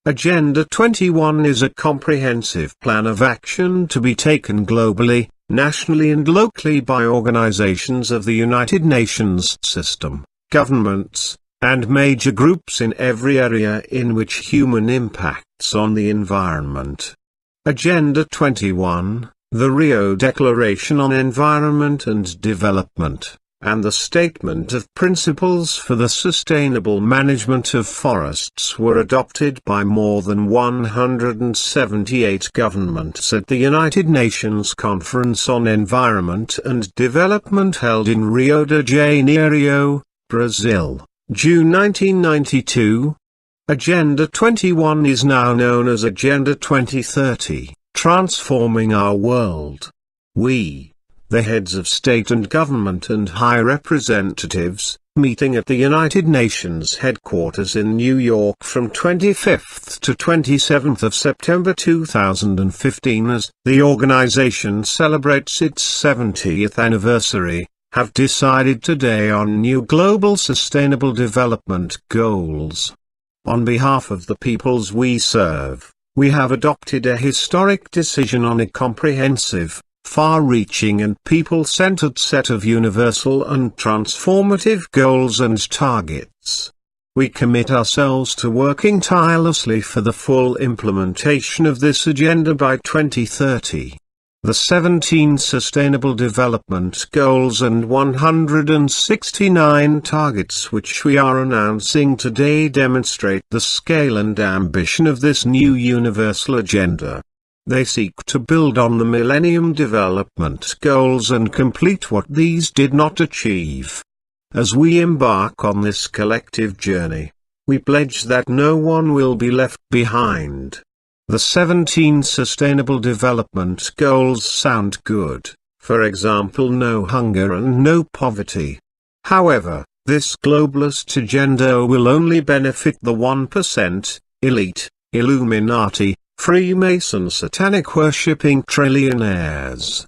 Agenda 21 is a comprehensive plan of action to be taken globally, nationally and locally by organizations of the United Nations system, governments, and major groups in every area in which human impacts on the environment. Agenda 21, the Rio Declaration on Environment and Development, and the Statement of Principles for the Sustainable Management of Forests were adopted by more than 178 governments at the United Nations Conference on Environment and Development held in Rio de Janeiro, Brazil, June 1992. Agenda 21 is now known as Agenda 2030, Transforming Our World. We, the heads of state and government and high representatives, meeting at the United Nations headquarters in New York from 25th to 27th of September 2015 as the organization celebrates its 70th anniversary, have decided today on new global sustainable development goals. On behalf of the peoples we serve, we have adopted a historic decision on a comprehensive, far-reaching and people-centered set of universal and transformative goals and targets. We commit ourselves to working tirelessly for the full implementation of this agenda by 2030. The 17 Sustainable Development Goals and 169 targets which we are announcing today demonstrate the scale and ambition of this new universal agenda. They seek to build on the Millennium Development Goals and complete what these did not achieve. As we embark on this collective journey, we pledge that no one will be left behind. The 17 Sustainable Development Goals sound good, for example no hunger and no poverty. However, this globalist agenda will only benefit the 1%, elite, Illuminati, Freemason satanic worshipping trillionaires,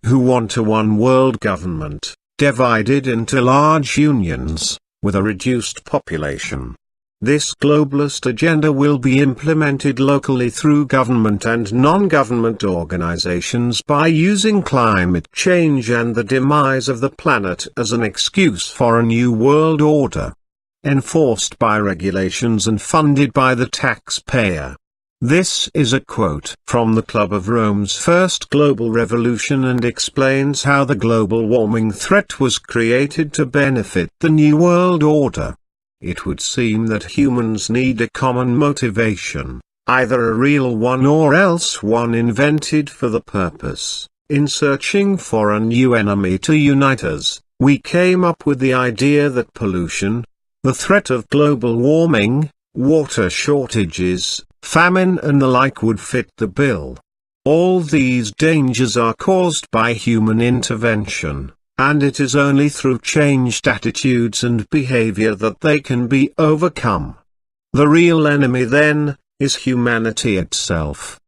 who want a one-world government, divided into large unions, with a reduced population. This globalist agenda will be implemented locally through government and non-government organizations by using climate change and the demise of the planet as an excuse for a new world order, enforced by regulations and funded by the taxpayer. This is a quote from the Club of Rome's First Global Revolution and explains how the global warming threat was created to benefit the New World Order. It would seem that humans need a common motivation, either a real one or else one invented for the purpose. In searching for a new enemy to unite us, we came up with the idea that pollution, the threat of global warming, water shortages, famine and the like would fit the bill. All these dangers are caused by human intervention, and it is only through changed attitudes and behavior that they can be overcome. The real enemy then, is humanity itself.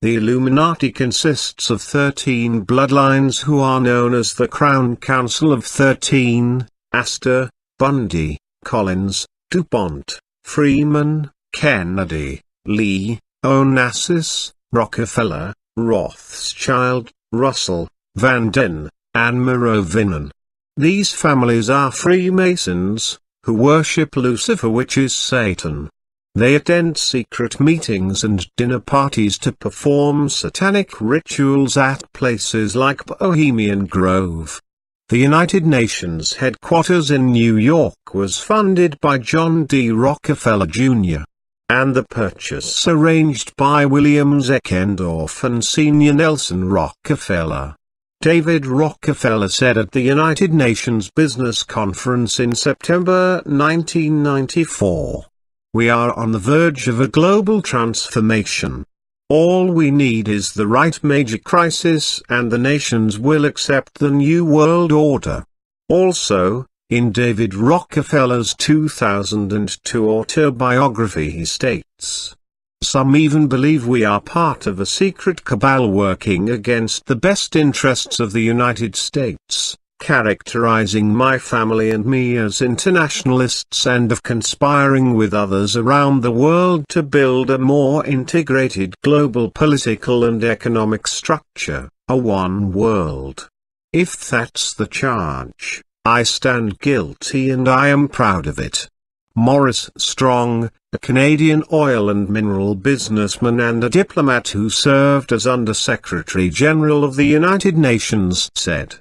The Illuminati consists of 13 bloodlines who are known as the Crown Council of 13, Astor, Bundy, Collins, DuPont, Freeman, Kennedy, Lee, Onassis, Rockefeller, Rothschild, Russell, Van Den, and Merovingian. These families are Freemasons, who worship Lucifer, which is Satan. They attend secret meetings and dinner parties to perform satanic rituals at places like Bohemian Grove. The United Nations headquarters in New York was funded by John D. Rockefeller Jr. and the purchase arranged by William Zeckendorf and Senior Nelson Rockefeller. David Rockefeller said at the United Nations Business Conference in September 1994, "We are on the verge of a global transformation. All we need is the right major crisis and the nations will accept the New World Order." Also, in David Rockefeller's 2002 autobiography he states, "Some even believe we are part of a secret cabal working against the best interests of the United States. characterizing my family and me as internationalists and of conspiring with others around the world to build a more integrated global political and economic structure, a one world. If that's the charge, I stand guilty and I am proud of it. Maurice Strong, a Canadian oil and mineral businessman and a diplomat who served as Under-Secretary General of the United Nations, said,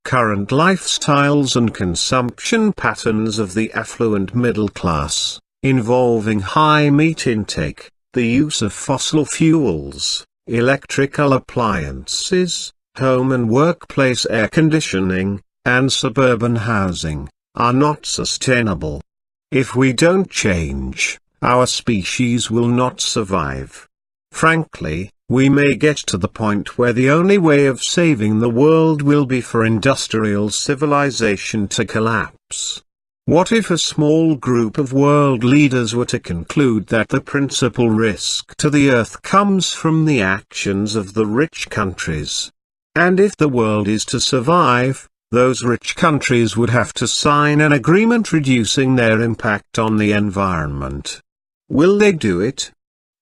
"Current lifestyles and consumption patterns of the affluent middle class, involving high meat intake, the use of fossil fuels, electrical appliances, home and workplace air conditioning, and suburban housing, are not sustainable. If we don't change, our species will not survive. Frankly, we may get to the point where the only way of saving the world will be for industrial civilization to collapse. What if a small group of world leaders were to conclude that the principal risk to the Earth comes from the actions of the rich countries? And if the world is to survive, those rich countries would have to sign an agreement reducing their impact on the environment. Will they do it?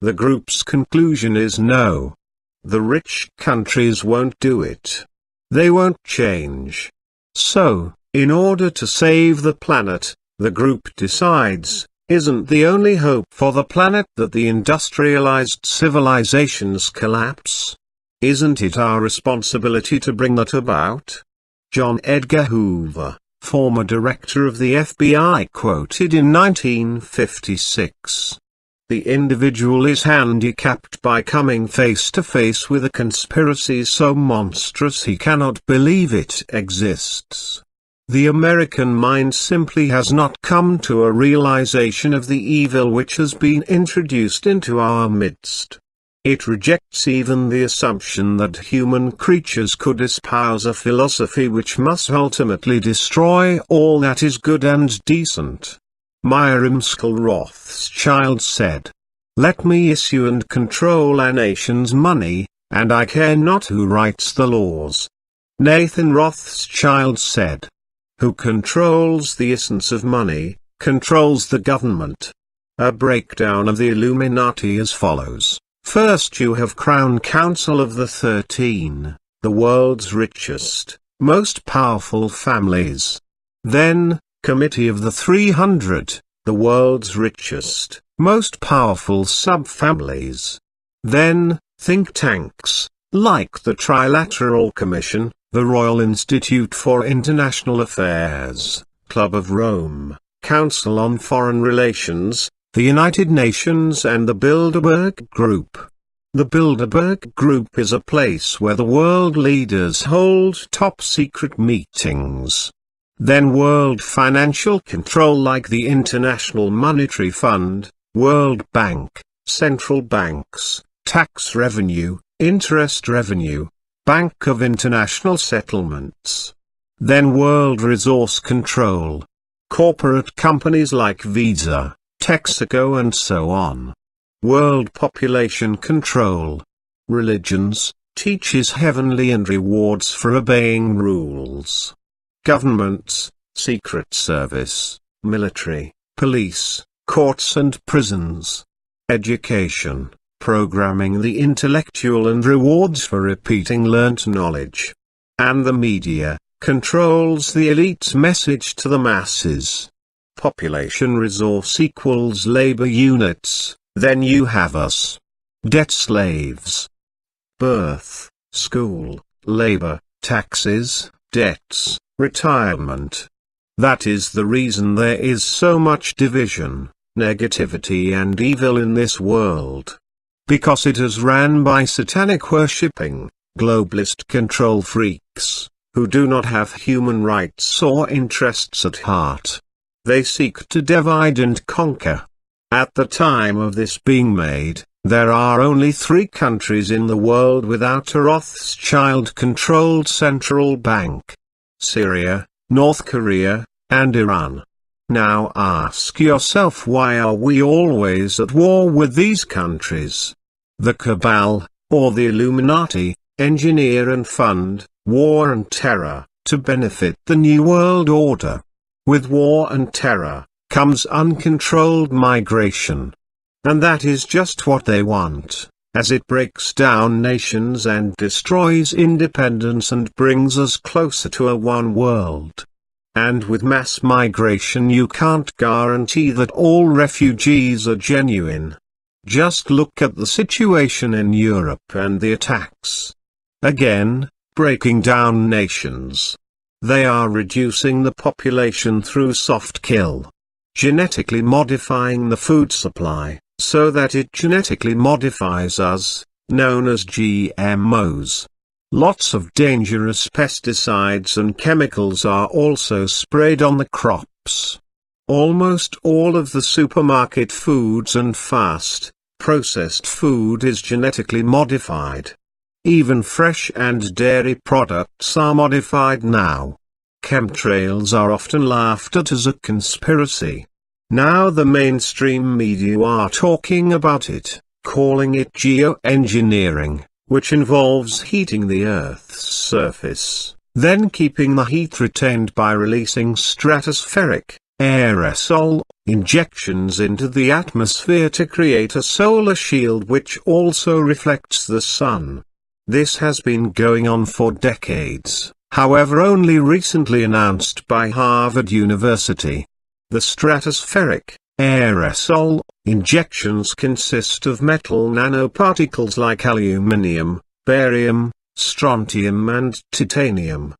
The group's conclusion is no. The rich countries won't do it. They won't change. So, in order to save the planet, the group decides, isn't the only hope for the planet that the industrialized civilizations collapse? Isn't it our responsibility to bring that about? John Edgar Hoover, former director of the FBI, quoted in 1956. The individual is handicapped by coming face to face with a conspiracy so monstrous he cannot believe it exists. The American mind simply has not come to a realization of the evil which has been introduced into our midst. It rejects even the assumption that human creatures could espouse a philosophy which must ultimately destroy all that is good and decent. Myriam Skell Rothschild said, "Let me issue and control a nation's money, and I care not who writes the laws." Nathan Rothschild said, "Who controls the essence of money, controls the government." A breakdown of the Illuminati as follows. First you have Crown Council of the 13, the world's richest, most powerful families. Then, Committee of the 300, the world's richest, most powerful subfamilies. Then, think tanks, like the Trilateral Commission, the Royal Institute for International Affairs, Club of Rome, Council on Foreign Relations, the United Nations and the Bilderberg Group. The Bilderberg Group is a place where the world leaders hold top-secret meetings. Then World Financial Control like the International Monetary Fund, World Bank, central banks, tax revenue, interest revenue, Bank of International Settlements. Then World Resource Control. Corporate companies like Visa, Texaco and so on. World Population Control. Religions, teaches heavenly and rewards for obeying rules. Governments, Secret Service, military, police, courts and prisons. Education, programming the intellectual and rewards for repeating learnt knowledge. And the media, controls the elite's message to the masses. Population resource equals labor units, then you have us. Debt slaves. Birth, school, labor, taxes, debts, retirement. That is the reason there is so much division, negativity and evil in this world. Because it is ran by satanic worshipping, globalist control freaks, who do not have human rights or interests at heart. They seek to divide and conquer. At the time of this being made, there are only 3 countries in the world without a Rothschild-controlled central bank: Syria, North Korea, and Iran. Now ask yourself, why are we always at war with these countries? The cabal, or the Illuminati, engineer and fund war and terror, to benefit the New World Order. With war and terror, comes uncontrolled migration. And that is just what they want, as it breaks down nations and destroys independence and brings us closer to a one world. And with mass migration you can't guarantee that all refugees are genuine. Just look at the situation in Europe and the attacks. Again, breaking down nations. They are reducing the population through soft kill. Genetically modifying the food supply, so that it genetically modifies us, known as GMOs. Lots of dangerous pesticides and chemicals are also sprayed on the crops. Almost all of the supermarket foods and processed food is genetically modified. Even fresh and dairy products are modified now. Chemtrails are often laughed at as a conspiracy. Now the mainstream media are talking about it, calling it geoengineering, which involves heating the Earth's surface, then keeping the heat retained by releasing stratospheric, aerosol, injections into the atmosphere to create a solar shield which also reflects the sun. This has been going on for decades, however only recently announced by Harvard University. The stratospheric, aerosol, injections consist of metal nanoparticles like aluminium, barium, strontium and titanium.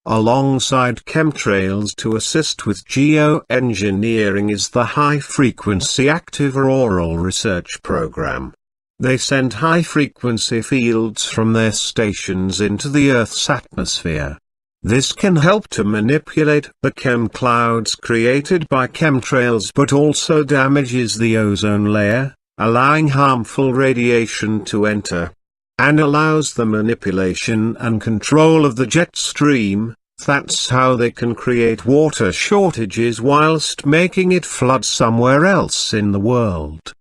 Alongside chemtrails to assist with geoengineering is the High-Frequency Active Auroral Research Program. They send high-frequency fields from their stations into the Earth's atmosphere. This can help to manipulate the chemclouds created by chemtrails but also damages the ozone layer, allowing harmful radiation to enter. And allows the manipulation and control of the jet stream. That's how they can create water shortages whilst making it flood somewhere else in the world.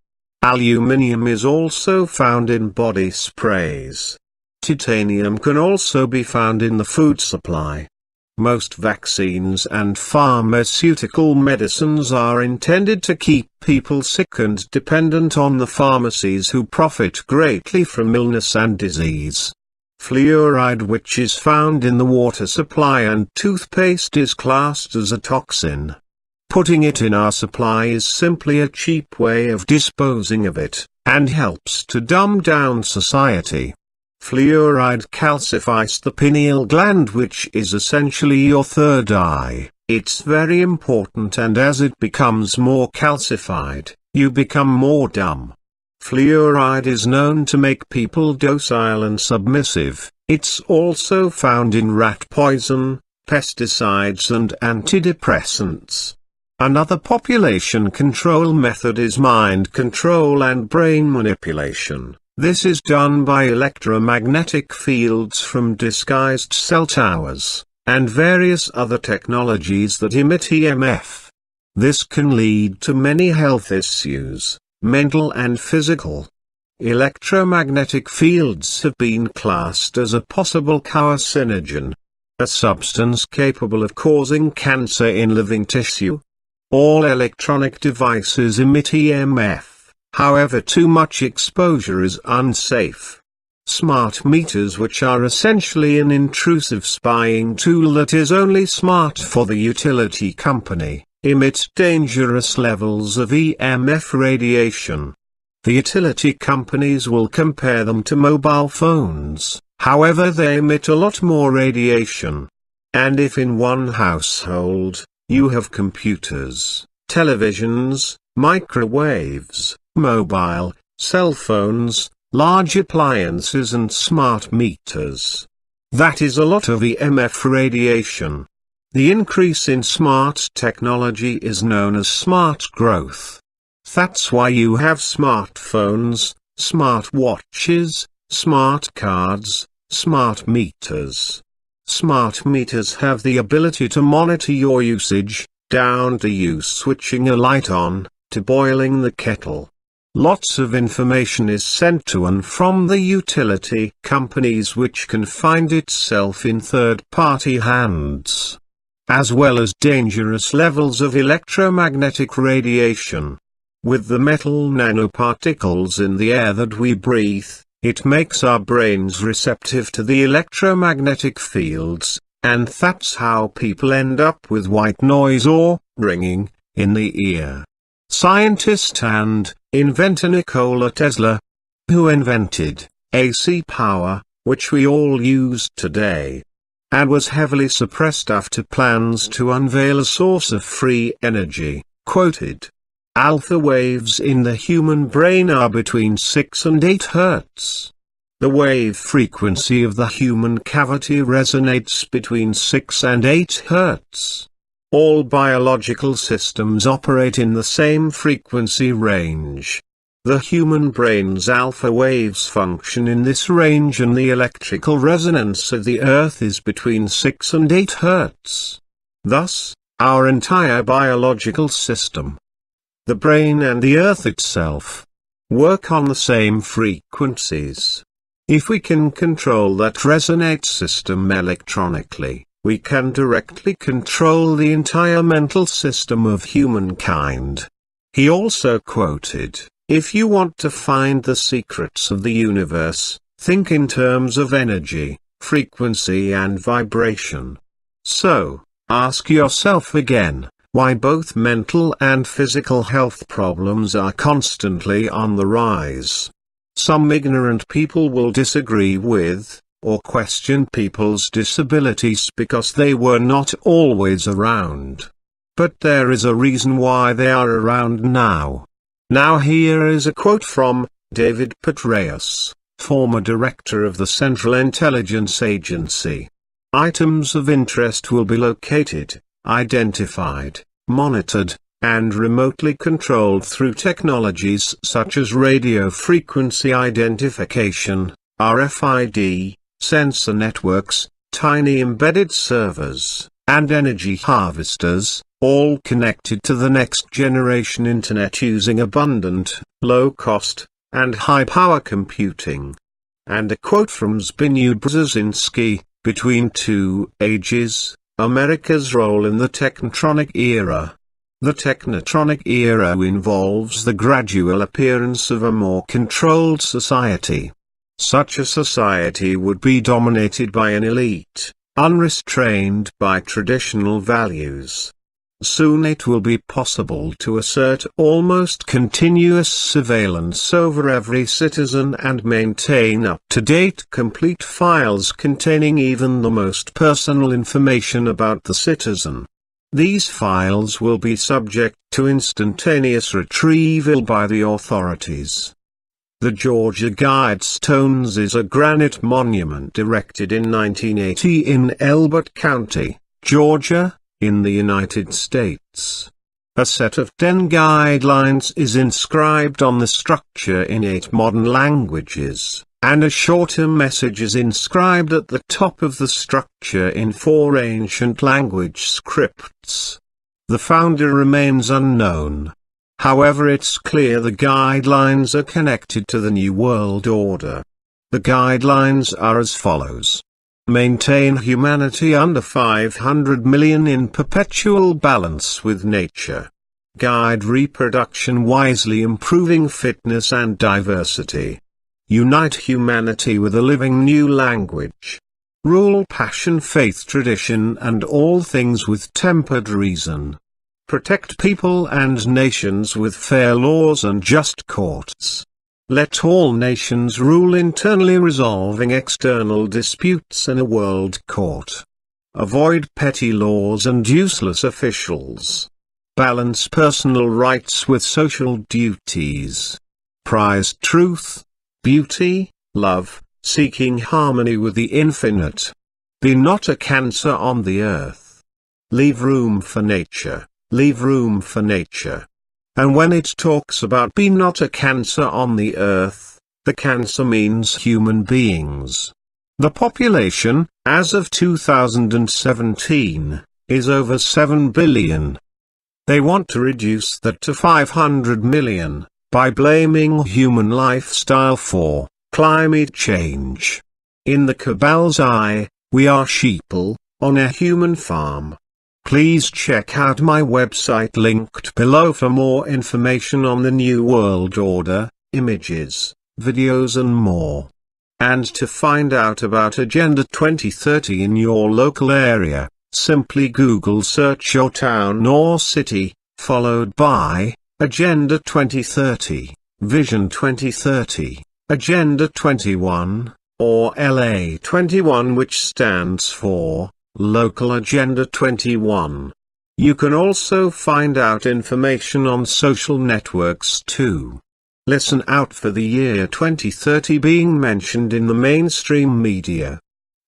Aluminium is also found in body sprays. Titanium can also be found in the food supply. Most vaccines and pharmaceutical medicines are intended to keep people sick and dependent on the pharmacies who profit greatly from illness and disease. Fluoride, which is found in the water supply and toothpaste, is classed as a toxin. Putting it in our supply is simply a cheap way of disposing of it, and helps to dumb down society. Fluoride calcifies the pineal gland, which is essentially your third eye. It's very important, and as it becomes more calcified, you become more dumb. Fluoride is known to make people docile and submissive. It's also found in rat poison, pesticides and antidepressants. Another population control method is mind control and brain manipulation. This is done by electromagnetic fields from disguised cell towers, and various other technologies that emit EMF. This can lead to many health issues, mental and physical. Electromagnetic fields have been classed as a possible carcinogen, a substance capable of causing cancer in living tissue. All electronic devices emit EMF. However, too much exposure is unsafe. Smart meters, which are essentially an intrusive spying tool that is only smart for the utility company, emit dangerous levels of EMF radiation. The utility companies will compare them to mobile phones, however they emit a lot more radiation. And if in one household, you have computers, televisions, microwaves, mobile, cell phones, large appliances and smart meters. That is a lot of EMF radiation. The increase in smart technology is known as smart growth. That's why you have smartphones, smart watches, smart cards, smart meters. Smart meters have the ability to monitor your usage, down to you switching a light on, to boiling the kettle. Lots of information is sent to and from the utility companies, which can find itself in third-party hands, as well as dangerous levels of electromagnetic radiation. With the metal nanoparticles in the air that we breathe, it makes our brains receptive to the electromagnetic fields, and that's how people end up with white noise or ringing in the ear. Scientist and inventor Nikola Tesla, who invented AC power, which we all use today, and was heavily suppressed after plans to unveil a source of free energy, quoted, "Alpha waves in the human brain are between 6 and 8 Hz. The wave frequency of the human cavity resonates between 6 and 8 Hz. All biological systems operate in the same frequency range. The human brain's alpha waves function in this range, and the electrical resonance of the Earth is between 6 and 8 Hz. Thus, our entire biological system, the brain and the Earth itself, work on the same frequencies. If we can control that resonate system electronically, we can directly control the entire mental system of humankind." He also quoted, "If you want to find the secrets of the universe, think in terms of energy, frequency and vibration." So, ask yourself again, why both mental and physical health problems are constantly on the rise. Some ignorant people will disagree with, or question people's disabilities because they were not always around. But there is a reason why they are around now. Now here is a quote from David Petraeus, former director of the Central Intelligence Agency. "Items of interest will be located, identified, monitored, and remotely controlled through technologies such as radio frequency identification, RFID, sensor networks, tiny embedded servers, and energy harvesters, all connected to the next generation internet using abundant, low-cost, and high-power computing." And a quote from Zbigniew Brzezinski, "Between two ages, America's role in the technotronic era." The technotronic era involves the gradual appearance of a more controlled society. Such a society would be dominated by an elite, unrestrained by traditional values. Soon it will be possible to assert almost continuous surveillance over every citizen and maintain up-to-date complete files containing even the most personal information about the citizen. These files will be subject to instantaneous retrieval by the authorities. The Georgia Guidestones is a granite monument erected in 1980 in Elbert County, Georgia, in the United States. A set of 10 guidelines is inscribed on the structure in 8 modern languages, and a shorter message is inscribed at the top of the structure in 4 ancient language scripts. The founder remains unknown. However, it's clear the guidelines are connected to the New World Order. The guidelines are as follows. Maintain humanity under 500 million in perpetual balance with nature. Guide reproduction wisely, improving fitness and diversity. Unite humanity with a living new language. Rule passion, faith, tradition and all things with tempered reason. Protect people and nations with fair laws and just courts. Let all nations rule internally, resolving external disputes in a world court. Avoid petty laws and useless officials. Balance personal rights with social duties. Prize truth, beauty, love, seeking harmony with the infinite. Be not a cancer on the earth. Leave room for nature. Leave room for nature. And when it talks about be not a cancer on the earth, the cancer means human beings. The population, as of 2017, is over 7 billion. They want to reduce that to 500 million. by blaming human lifestyle for climate change. In the cabal's eye, we are sheeple, on a human farm. Please check out my website linked below for more information on the New World Order, images, videos and more. And to find out about Agenda 2030 in your local area, simply Google search your town or city, followed by Agenda 2030, Vision 2030, Agenda 21, or LA 21, which stands for Local Agenda 21. You can also find out information on social networks too. Listen out for the year 2030 being mentioned in the mainstream media.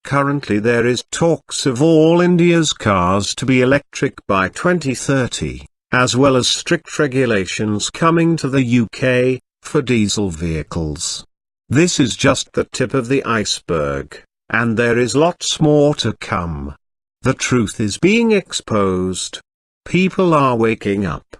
Currently there is talks of all India's cars to be electric by 2030, as well as strict regulations coming to the UK, for diesel vehicles. This is just the tip of the iceberg, and there is lots more to come. The truth is being exposed. People are waking up.